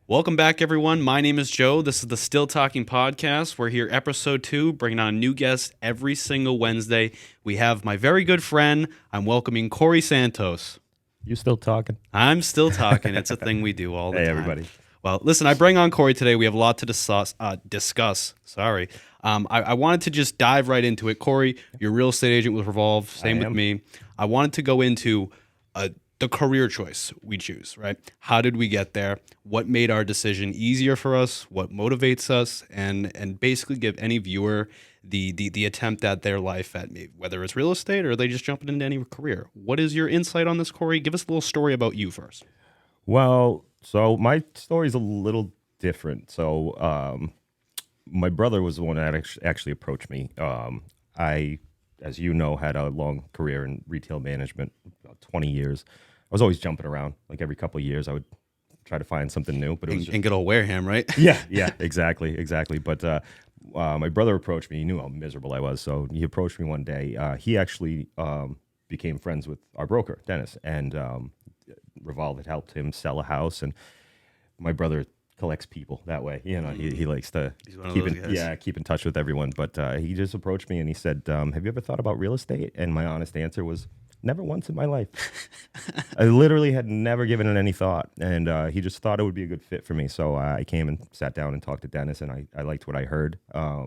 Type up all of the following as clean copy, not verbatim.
Welcome back, everyone. My name is Joe. This is the Still Talking Podcast. We're here, episode 2, bringing on a new guest every single Wednesday. We have my very good friend. I'm welcoming Corey Santos. You still talking? I'm still talking. It's a thing we do all the Hey, time. everybody. Well, listen, I bring on Corey today. We have a lot to discuss. Sorry. I wanted to just dive right into it. Corey, you're a real estate agent with Revolve. Same with me. I wanted to go into the career choice we choose, right? How did we get there? What made our decision easier for us? What motivates us? And basically give any viewer the attempt at their life at me, whether it's real estate or they just jumping into any career. What is your insight on this, Corey? Give us a little story about you first. Well, so my story's a little different. So my brother was the one that actually approached me. I, as you know, had a long career in retail management, about 20 years. I was always jumping around. Like every couple of years, I would try to find something new. But it was And good old Wareham, right? yeah, exactly. But my brother approached me. He knew how miserable I was, so he approached me one day. He actually became friends with our broker, Dennis, and Revolve had helped him sell a house. And my brother collects people that way. You know, he likes to keep in touch with everyone. But he just approached me and he said, "Have you ever thought about real estate?" And my honest answer was, never once in my life. I literally had never given it any thought, and he just thought it would be a good fit for me. So I came and sat down and talked to Dennis, and I liked what I heard. I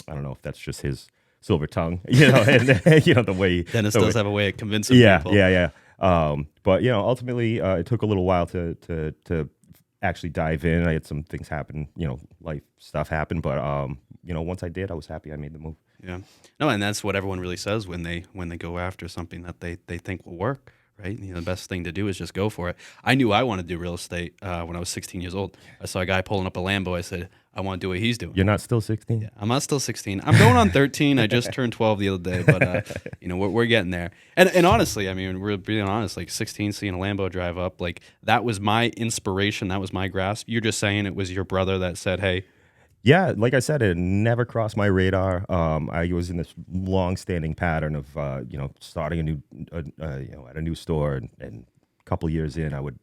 don't know if that's just his silver tongue, and the way Dennis the does way, have a way of convincing people. yeah. But ultimately, it took a little while to actually dive in. I had some things happen, life stuff happened, but once I did, I was happy I made the move. Yeah. No, and that's what everyone really says when they go after something that they think will work, right? The best thing to do is just go for it. I knew I wanted to do real estate when I was 16 years old. I saw a guy pulling up a Lambo. I said, I want to do what he's doing. You're not still 16? Yeah, I'm not still 16. I'm going on 13. I just turned 12 the other day, but we're getting there. And honestly, I mean, we're being honest, like 16, seeing a Lambo drive up, like that was my inspiration. That was my grasp. You're just saying it was your brother that said, hey. Yeah, like I said, it never crossed my radar. I was in this long-standing pattern of, starting at a new store, and a couple years in, I would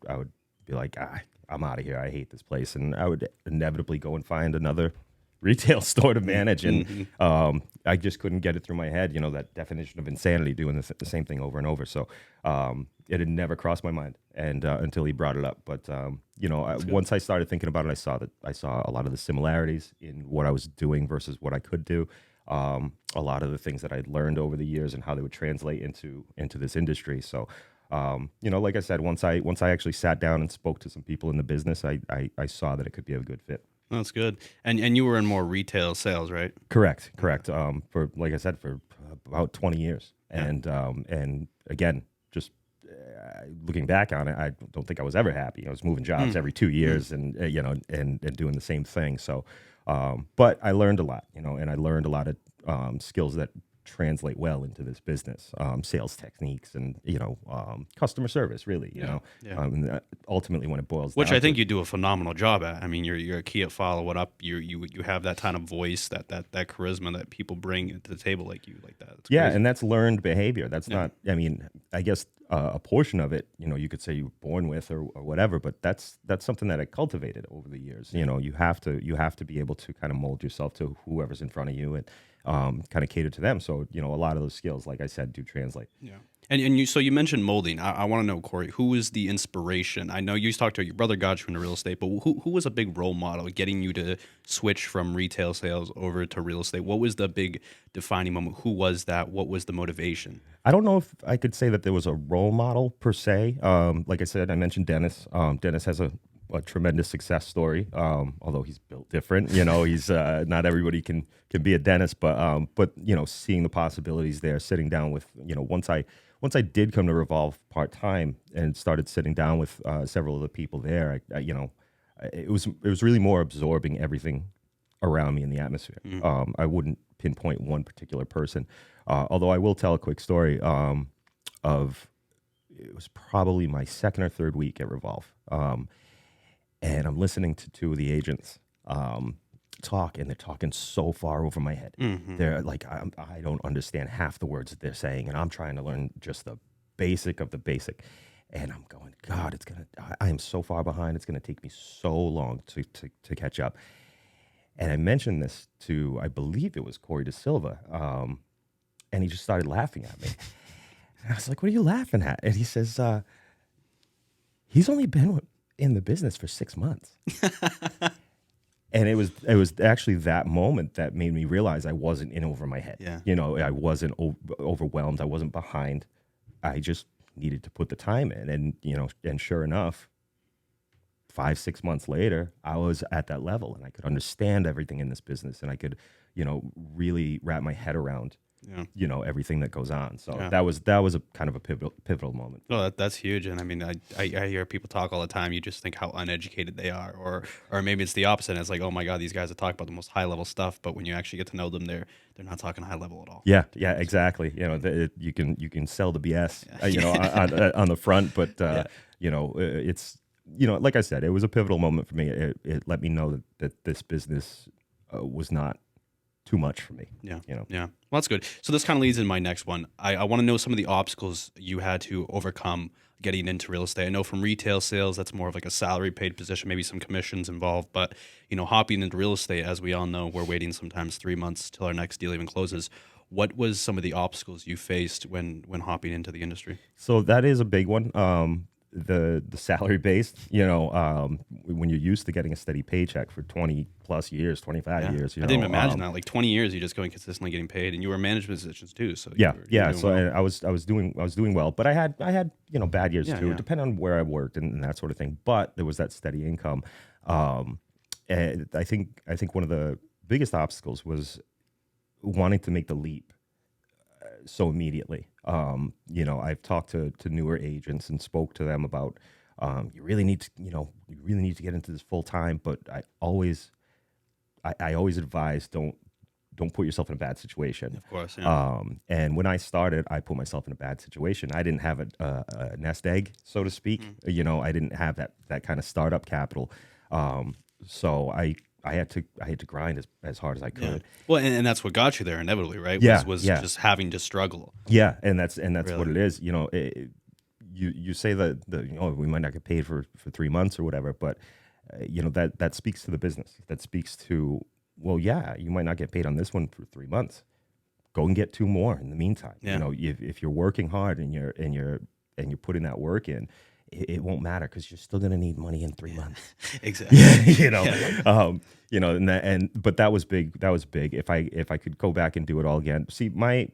be like, I'm out of here. I hate this place, and I would inevitably go and find another retail store to manage, and I just couldn't get it through my head. That definition of insanity, doing the same thing over and over. So it had never crossed my mind, and until he brought it up. But once I started thinking about it, I saw a lot of the similarities in what I was doing versus what I could do. A lot of the things that I'd learned over the years and how they would translate into this industry. So, like I said, once I actually sat down and spoke to some people in the business, I saw that it could be a good fit. That's good. And you were in more retail sales, right? Correct. For, like I said, for about 20 years. Yeah. And again, just looking back on it, I don't think I was ever happy. I was moving jobs every 2 years and doing the same thing. So, but I learned a lot, and I learned a lot of skills that translate well into this business, sales techniques and, customer service, really, and ultimately when it boils Which down I think to, you do a phenomenal job at. I mean, you're a key at follow it up. You have that kind of voice, that charisma that people bring to the table like that. It's crazy. and that's learned behavior. That's not, I mean, I guess a portion of it, you could say you were born with or whatever, but that's something that I cultivated over the years. You have to be able to kind of mold yourself to whoever's in front of you and kind of cater to them. So, a lot of those skills, like I said, do translate. Yeah. And you mentioned molding. I want to know, Corey, who was the inspiration? I know you talked to your brother got you into real estate, but who was a big role model getting you to switch from retail sales over to real estate? What was the big defining moment? Who was that? What was the motivation? I don't know if I could say that there was a role model per se. Like I said, I mentioned Dennis. Dennis has a tremendous success story. Although he's built different, he's not everybody can be a Dennis, but seeing the possibilities there, sitting down with, once I did come to Revolve part time and started sitting down with several of the people there, it was really more absorbing everything around me in the atmosphere. I wouldn't pinpoint one particular person, although I will tell a quick story of it was probably my second or third week at Revolve. And I'm listening to two of the agents talk, and they're talking so far over my head. They're like, I don't understand half the words that they're saying, and I'm trying to learn just the basic of the basic. And I'm going, God, I am so far behind. It's gonna take me so long to catch up. And I mentioned this to, I believe it was Corey Da Silva, and he just started laughing at me. And I was like, "What are you laughing at?" And he says, "He's only been in the business for 6 months." And it was actually that moment that made me realize I wasn't in over my head. Yeah. I wasn't overwhelmed. I wasn't behind. I just needed to put the time in, and sure enough, 5-6 months later, I was at that level, and I could understand everything in this business, and I could, really wrap my head around, everything that goes on. So Yeah. that was a kind of a pivotal moment. Well, that's huge, and I mean, I hear people talk all the time. You just think how uneducated they are, or maybe it's the opposite. And it's like, oh my God, these guys are talking about the most high level stuff, but when you actually get to know them, they're not talking high level at all. Yeah, exactly. You can sell the BS, on the front, but it's like I said, it was a pivotal moment for me. It let me know that this business was not too much for me. Yeah. Yeah. Well, that's good. So this kind of leads in my next one. I want to know some of the obstacles you had to overcome getting into real estate. I know from retail sales, that's more of like a salary paid position, maybe some commissions involved, but hopping into real estate, as we all know, we're waiting sometimes 3 months till our next deal even closes. What was some of the obstacles you faced when hopping into the industry? So that is a big one. The salary based, when you're used to getting a steady paycheck for 20 plus years, 25 years. I didn't even imagine that. Like 20 years, you're just going consistently getting paid, and you were in management positions too. So yeah. So well. I was doing well, but I had bad years too, depending on where I worked and that sort of thing. But there was that steady income. And I think one of the biggest obstacles was wanting to make the leap so immediately. I've talked to newer agents and spoke to them about you really need to get into this full time, but I always advise don't put yourself in a bad situation. Of course. Yeah. And when I started, I put myself in a bad situation. I didn't have a nest egg, so to speak. I didn't have that kind of startup capital. So I had to grind as hard as I could. Yeah. Well, and that's what got you there inevitably, right? Was just having to struggle. Yeah, and that's really what it is. You say that we might not get paid for 3 months or whatever, but that speaks to the business. That speaks to, well, yeah, you might not get paid on this one for 3 months. Go and get 2 more in the meantime. Yeah. If you're working hard and you're putting that work in, it won't matter because you're still going to need money in 3 months. Exactly. But that was big. That was big. If I could go back and do it all again. See, my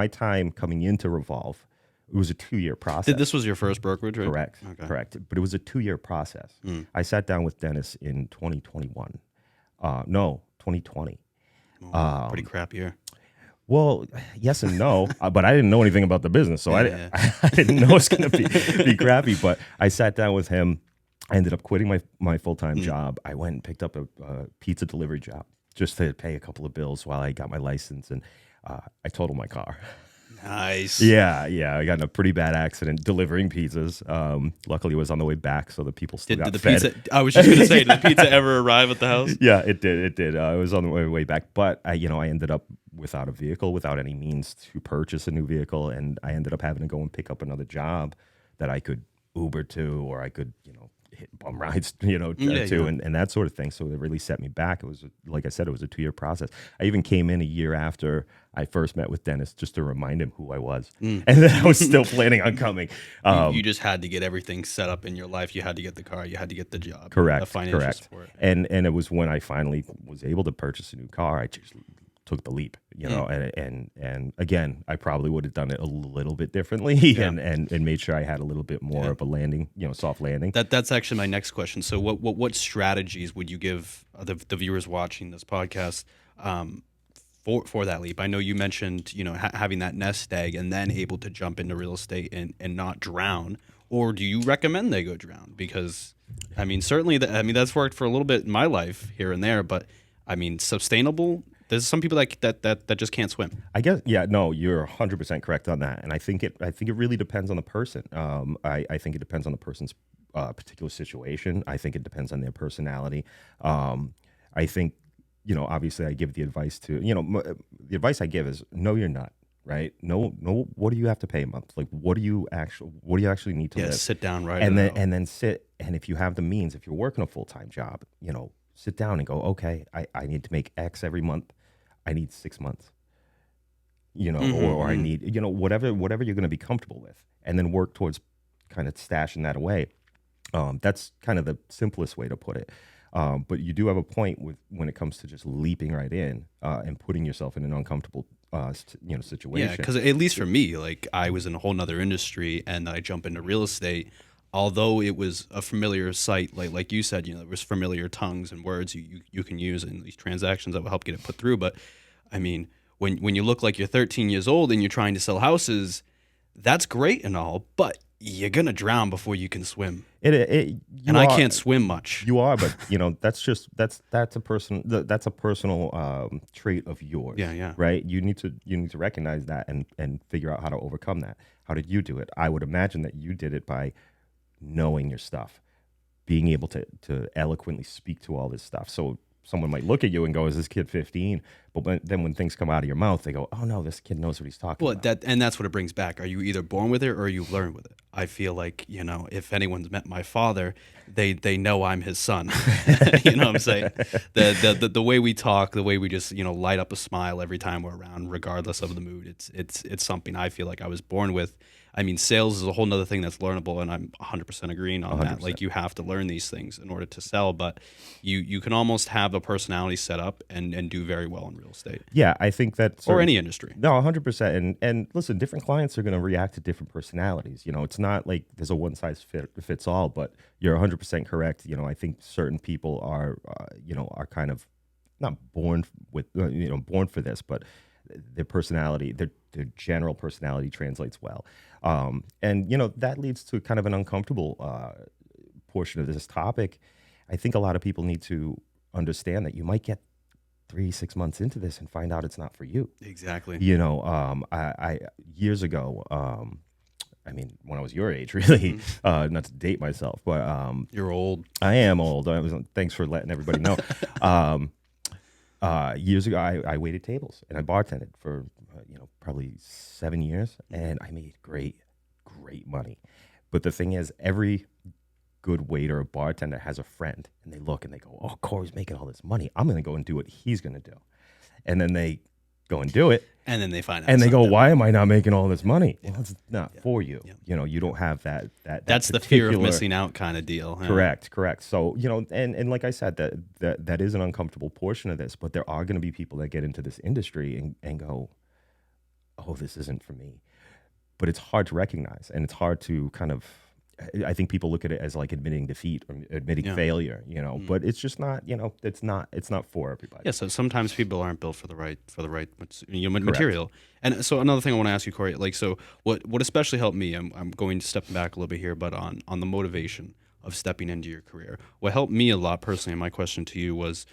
time coming into Revolve, it was a 2-year process. This was your first brokerage, right? Correct. Okay. Correct. But it was a 2-year process. I sat down with Dennis in 2021. 2020. Pretty crap year. Well, yes and no, but I didn't know anything about the business, so I didn't know it's going to be crappy. But I sat down with him. I ended up quitting my full-time job. I went and picked up a pizza delivery job just to pay a couple of bills while I got my license, and I totaled my car. Nice. Yeah. I got in a pretty bad accident delivering pizzas. Luckily, it was on the way back, so the people still got the fed. Pizza, I was just going to say, did the pizza ever arrive at the house? Yeah, it did. It was on the way back, but I ended up without a vehicle, without any means to purchase a new vehicle, and I ended up having to go and pick up another job that I could Uber to, or I could hit bum rides to, and that sort of thing. So it really set me back. It was, like I said, it was a 2-year process. I even came in a year after I first met with Dennis just to remind him who I was, and then I was still planning on coming. You just had to get everything set up in your life. You had to get the car. You had to get the job. Correct. The financial support. And it was when I finally was able to purchase a new car. I just took the leap, and again, I probably would have done it a little bit differently, and made sure I had a little bit more of a landing, soft landing. That's actually my next question. So what strategies would you give the viewers watching this podcast for that leap? I know you mentioned, having that nest egg and then able to jump into real estate and not drown. Or do you recommend they go drown? Because, I mean, certainly, that's worked for a little bit in my life here and there, but I mean, sustainable. There's some people that just can't swim. I guess, no, you're 100% correct on that, and I think it really depends on the person. I think it depends on the person's particular situation. I think it depends on their personality. I think, obviously, I give the advice to, the advice I give is know your nut. right? No, what do you have to pay a month? Like, what do you actually need to Yeah, live? sit down, right? And then sit, and if you have the means, if you're working a full-time job, sit down and go, okay, I need to make X every month. I need 6 months, or I need, whatever you're going to be comfortable with, and then work towards kind of stashing that away. That's kind of the simplest way to put it. But you do have a point when it comes to just leaping right in and putting yourself in an uncomfortable, situation. Yeah, because at least for me, like I was in a whole nother industry, and I jump into real estate. Although it was a familiar site, like you said, there was familiar tongues and words you can use in these transactions that will help get it put through. But I mean, when you look like you're 13 years old and you're trying to sell houses, that's great and all, but you're gonna drown before you can swim. I can't swim much. You are, but that's a personal trait of yours. Yeah. Right. You need to recognize that and figure out how to overcome that. How did you do it? I would imagine that you did it by knowing your stuff, being able to eloquently speak to all this stuff. So someone might look at you and go, "Is this kid 15?" But then when things come out of your mouth, they go, "Oh no, this kid knows what he's talking about." That's what it brings back. Are you either born with it or you learn with it? I feel like, if anyone's met my father, they know I'm his son. You know what I'm saying? The way we talk, the way we just, light up a smile every time we're around, regardless of the mood, it's something I feel like I was born with. I mean, sales is a whole nother thing that's learnable, and I'm 100% agreeing on 100%. that. Like, you have to learn these things in order to sell, but you can almost have a personality set up and do very well in real estate. Yeah, I think that Or any industry. No, 100%. And listen, different clients are going to react to different personalities. It's not like there's a one size fits all. But you're 100% correct. I think certain people are kind of not born with born for this, but their personality, their general personality translates well. And that leads to kind of an uncomfortable portion of this topic. I think a lot of people need to understand that you might get 3-6 months into this and find out it's not for you. Exactly. I years ago, I mean, when I was your age, really, not to date myself, but you're old. I am old. Thanks for letting everybody know. Years ago, I waited tables and I bartended for probably 7 years, and I made great money. But the thing is, every good waiter or bartender has a friend, and they look and they go, "Oh, Corey's making all this money. I'm going to go and do what he's going to do." And then they go and do it, and then they find out, and they go, "Why am I not making all this money?" Well, it's not for you. Yeah. You don't have that. That's the fear of missing out kind of deal. Huh? Correct. So and like I said, that is an uncomfortable portion of this. But there are going to be people that get into this industry and go, "Oh, this isn't for me." But it's hard to recognize, and it's hard to kind of. I think people look at it as like admitting defeat or admitting failure, but it's just not, it's not for everybody. Yeah. So sometimes people aren't built for the right material. And so another thing I want to ask you, Corey, like, so what especially helped me, I'm going to step back a little bit here, but on the motivation of stepping into your career, what helped me a lot personally, and my question to you was,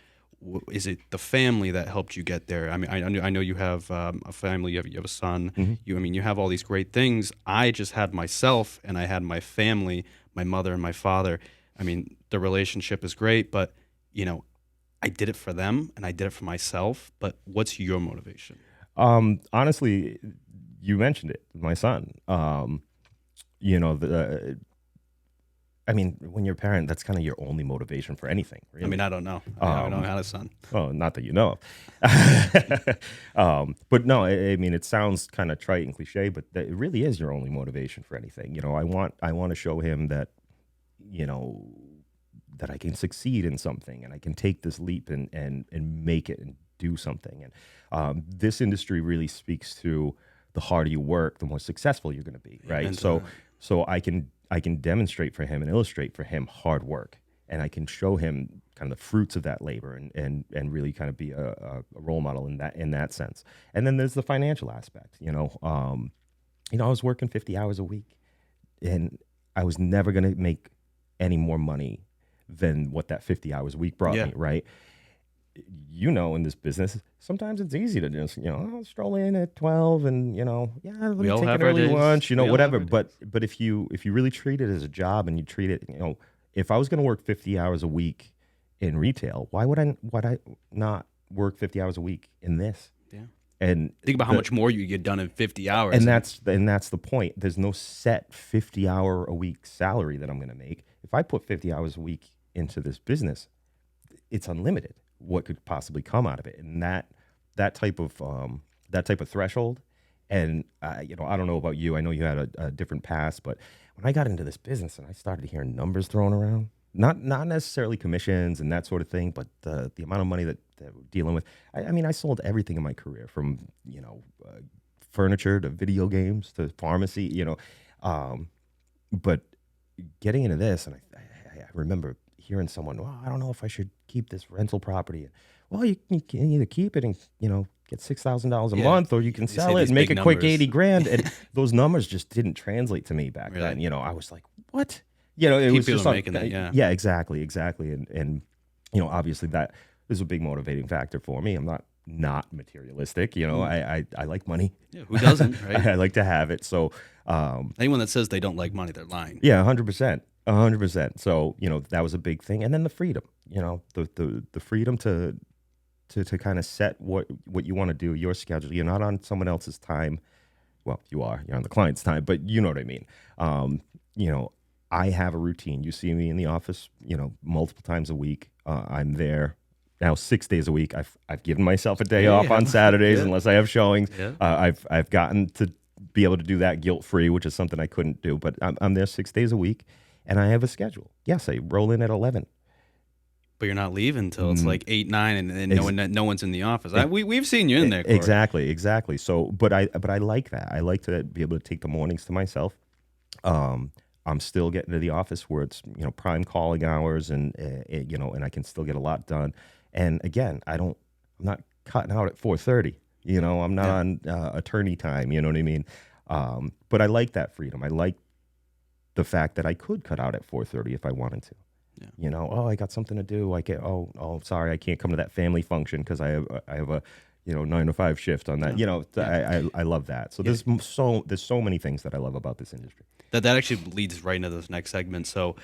is it the family that helped you get there? I mean, I know you have a family, you have a son. Mm-hmm. You have all these great things. I just had myself, and I had my family, my mother and my father. I mean, the relationship is great, but I did it for them and I did it for myself. But what's your motivation? Honestly, you mentioned it, my son. I mean, when you're a parent, that's kind of your only motivation for anything. Really. I mean, I don't know. I don't have a son. Well, not that you know of. But no, I mean, it sounds kind of trite and cliche, but it really is your only motivation for anything. I want to show him that, that I can succeed in something and I can take this leap and make it and do something. And this industry really speaks to the harder you work, the more successful you're going to be, right? So I can demonstrate for him and illustrate for him hard work, and I can show him kind of the fruits of that labor and really kind of be a role model in that sense. And then there's the financial aspect. I was working 50 hours a week, and I was never going to make any more money than what that 50 hours a week brought me, right? In this business, sometimes it's easy to just, I'll stroll in at 12 and, let me take an early lunch, whatever. But if you really treat it as a job and you treat it, if I was going to work 50 hours a week in retail, why would I not work 50 hours a week in this? Yeah. And Think about how much more you get done in 50 hours. and that's the point. There's no set 50-hour a week salary that I'm going to make. If I put 50 hours a week into this business, it's unlimited. What could possibly come out of it? And that type of threshold. And I don't know about you. I know you had a different past, but when I got into this business and I started hearing numbers thrown around, not necessarily commissions and that sort of thing, but the amount of money that we're dealing with. I mean, I sold everything in my career, from furniture to video games to pharmacy. But getting into this, and I remember hearing someone, well, I don't know if I should keep this rental property. Well, you can either keep it and get $6,000 a month, or you can sell it and make a quick 80 grand. And those numbers just didn't translate to me back then. I was like, what? It was just making that. Yeah, exactly. And obviously that is a big motivating factor for me. I'm not materialistic. I like money. Yeah, who doesn't, right? I like to have it. So anyone that says they don't like money, they're lying. Yeah, 100%. 100%. So, that was a big thing. And then the freedom, the freedom to kind of set what you want to do, your schedule. You're not on someone else's time. Well, you're on the client's time, but you know what I mean. I have a routine. You see me in the office, multiple times a week. I'm there now 6 days a week. I've given myself a day off on Saturdays unless I have showings. Yeah. I've gotten to be able to do that guilt-free, which is something I couldn't do. But I'm there 6 days a week, and I have a schedule. Yes, I roll in at 11. But you're not leaving until it's like 8, 9, and no one's in the office. We've seen you in there, Corey. Exactly. So, but I like that. I like to be able to take the mornings to myself. I'm still getting to the office where it's prime calling hours, and and I can still get a lot done. And again, I'm not cutting out at 4:30. I'm not on attorney time. You know what I mean? But I like that freedom. I like the fact that I could cut out at 4:30 if I wanted to. Yeah. I got something to do. I get sorry, I can't come to that family function because I have a 9 to 5 shift on that. I love that. So there's so many things that I love about this industry. That actually leads right into this next segment. So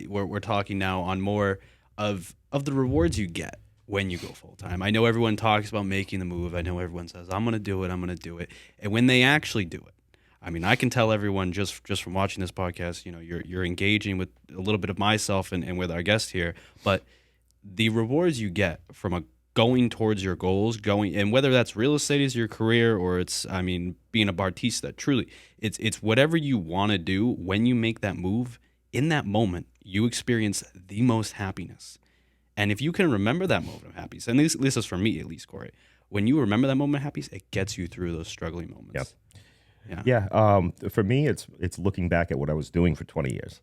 we're talking now on more of the rewards you get when you go full time. I know everyone talks about making the move. I know everyone says, I'm going to do it. And when they actually do it, I mean, I can tell everyone just from watching this podcast, you're engaging with a little bit of myself and with our guest here, but the rewards you get from going towards your goals, and whether that's real estate is your career or it's, being a bartista, truly, it's whatever you want to do. When you make that move, in that moment, you experience the most happiness. And if you can remember that moment of happiness, and this is for me at least, Corey, when you remember that moment of happiness, it gets you through those struggling moments. Yep. Yeah. For me, it's looking back at what I was doing for 20 years,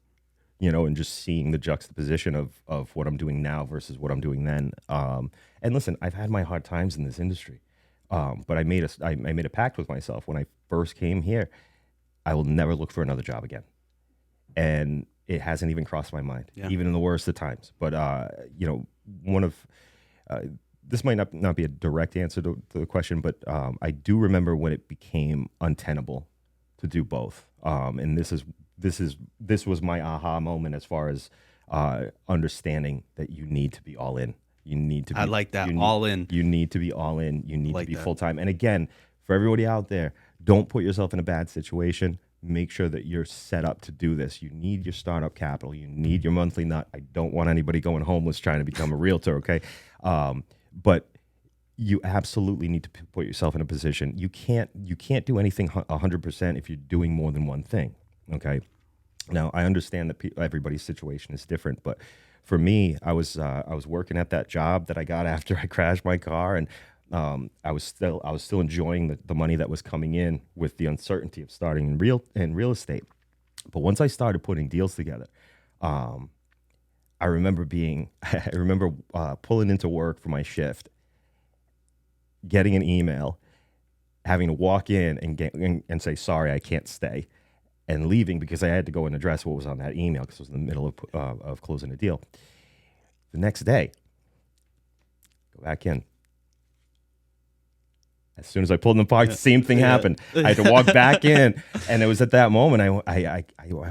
and just seeing the juxtaposition of what I'm doing now versus what I'm doing then. And listen, I've had my hard times in this industry, but I made a pact with myself when I first came here. I will never look for another job again, and it hasn't even crossed my mind, even in the worst of times. But one of this might not be a direct answer to the question, but I do remember when it became untenable to do both. And this was my aha moment as far as understanding that you need to be all in. You need to be, I like that, all in. You need to be all in. You need to be full time. And again, for everybody out there, don't put yourself in a bad situation. Make sure that you're set up to do this. You need your startup capital. You need your monthly nut. I don't want anybody going homeless trying to become a realtor, okay? But you absolutely need to put yourself in a position. You can't do anything 100% if you're doing more than one thing, okay? Now, I understand that everybody's situation is different, but for me, I was working at that job that I got after I crashed my car, and I was still enjoying the money that was coming in with the uncertainty of starting in real estate. But once I started putting deals together, I remember pulling into work for my shift, getting an email, having to walk in and say, sorry, I can't stay, and leaving because I had to go and address what was on that email because it was in the middle of closing a deal. The next day, go back in. As soon as I pulled in the park, the same thing happened. I had to walk back in, and it was at that moment I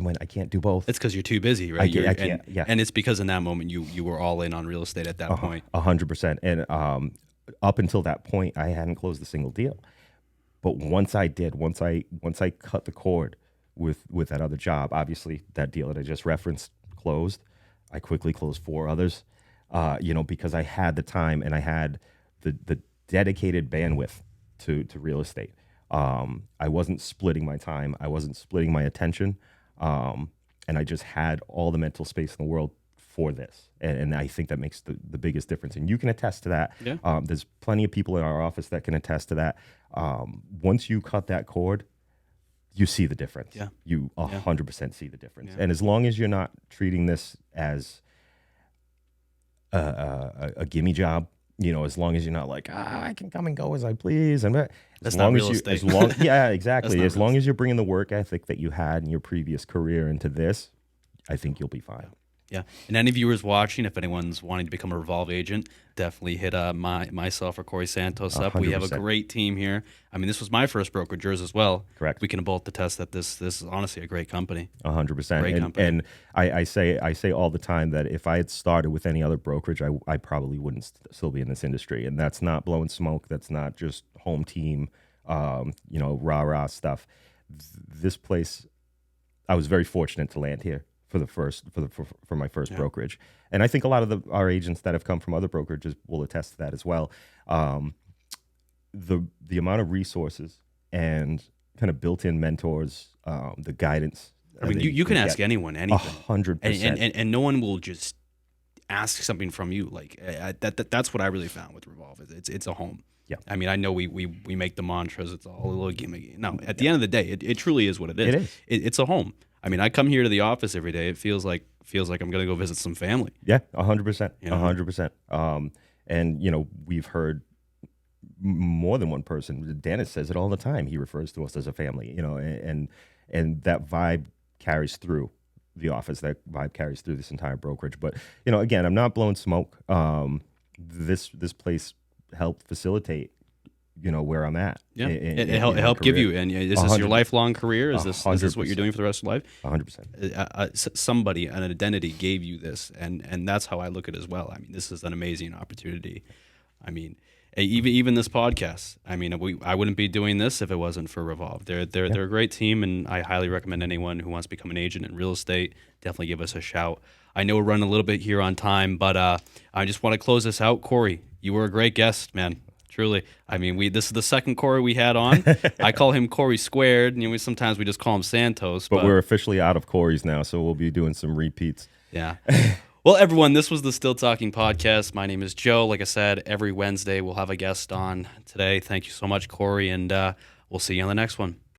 went, I can't do both. It's because you're too busy, right? I can't. And it's because in that moment you were all in on real estate at that point. 100%. And up until that point, I hadn't closed a single deal. But once I did, once I cut the cord with that other job, obviously that deal that I just referenced closed. I quickly closed 4 others, because I had the time and I had the dedicated bandwidth to real estate. I wasn't splitting my time. I wasn't splitting my attention. And I just had all the mental space in the world for this. And I think that makes the biggest difference. And you can attest to that. Yeah. There's plenty of people in our office that can attest to that. Once you cut that cord, you see the difference. Yeah. You 100% see the difference. Yeah. And as long as you're not treating this as a gimme job, as long as you're not like, I can come and go as I please. And that's not real estate. Yeah, exactly. As long as you're bringing the work ethic that you had in your previous career into this, I think you'll be fine. Yeah. And any viewers watching, if anyone's wanting to become a Revolve agent, definitely hit myself or Corey Santos up. 100%. We have a great team here. I mean, this was my first brokerage, yours as well. Correct. We can both attest that this is honestly a great company. 100%. Great company. And I say all the time that if I had started with any other brokerage, I probably wouldn't still be in this industry. And that's not blowing smoke. That's not just home team, rah-rah stuff. This place, I was very fortunate to land here for my first brokerage. And I think a lot of our agents that have come from other brokerages will attest to that as well. The amount of resources and kind of built-in mentors, the guidance. I mean, you can ask anyone anything. 100%. And no one will just ask something from you. Like that's what I really found with Revolve. It's a home. Yeah. I mean, I know we make the mantras. It's all a little gimmicky. No, at the end of the day, it truly is what it is. It is. It's a home. I mean, I come here to the office every day. It feels like I'm going to go visit some family. Yeah, 100%. You know? 100%. And we've heard more than one person. Dennis says it all the time. He refers to us as a family, and that vibe carries through the office. That vibe carries through this entire brokerage. But, again, I'm not blowing smoke. This place helped facilitate where I'm at. Yeah, it helped give you, and is this your lifelong career? Is this what you're doing for the rest of life? 100%. Somebody, an identity gave you this, and that's how I look at it as well. I mean, this is an amazing opportunity. I mean, even this podcast. I mean, I wouldn't be doing this if it wasn't for Revolve. They're a great team, and I highly recommend anyone who wants to become an agent in real estate, definitely give us a shout. I know we're running a little bit here on time, but I just want to close this out. Corey, you were a great guest, man. Truly. I mean, this is the second Corey we had on. I call him Corey Squared. Sometimes we just call him Santos. But we're officially out of Corey's now, so we'll be doing some repeats. Yeah. Well, everyone, this was the Still Talking Podcast. My name is Joe. Like I said, every Wednesday we'll have a guest on. Today, thank you so much, Corey, and we'll see you on the next one.